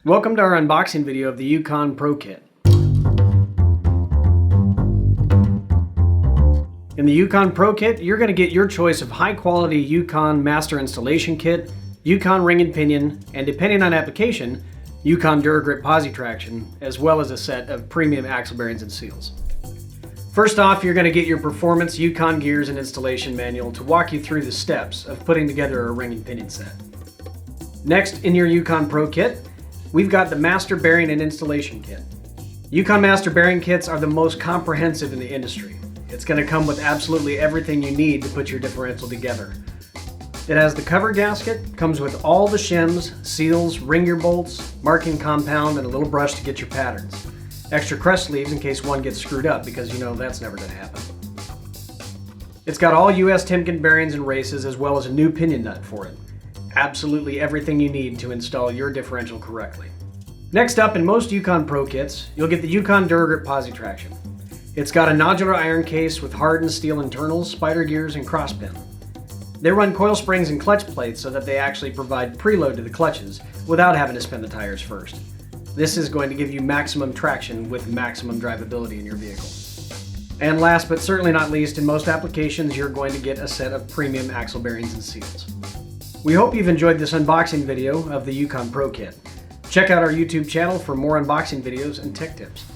Welcome to our unboxing video of the Yukon Pro Kit. In the Yukon Pro Kit, you're going to get your choice of high-quality Yukon master installation kit, Yukon ring and pinion, and depending on application, Yukon DuraGrip posi traction, as well as a set of premium axle bearings and seals. First off, you're going to get your performance Yukon gears and installation manual to walk you through the steps of putting together a ring and pinion set. Next, in your Yukon Pro Kit, we've got the Master Bearing and Installation Kit. Yukon Master Bearing Kits are the most comprehensive in the industry. It's going to come with absolutely everything you need to put your differential together. It has the cover gasket, comes with all the shims, seals, ring gear bolts, marking compound, and a little brush to get your patterns. Extra crush sleeves in case one gets screwed up, because you know that's never going to happen. It's got all US Timken bearings and races, as well as a new pinion nut for it. Absolutely everything you need to install your differential correctly. Next up, in most Yukon Pro Kits, you'll get the Yukon DuraGrip posi traction. It's got a nodular iron case with hardened steel internals, spider gears, and cross pin. They run coil springs and clutch plates so that they actually provide preload to the clutches without having to spin the tires first. This is going to give you maximum traction with maximum drivability in your vehicle. And last but certainly not least, in most applications, you're going to get a set of premium axle bearings and seals. We hope you've enjoyed this unboxing video of the Yukon Pro Kit. Check out our YouTube channel for more unboxing videos and tech tips.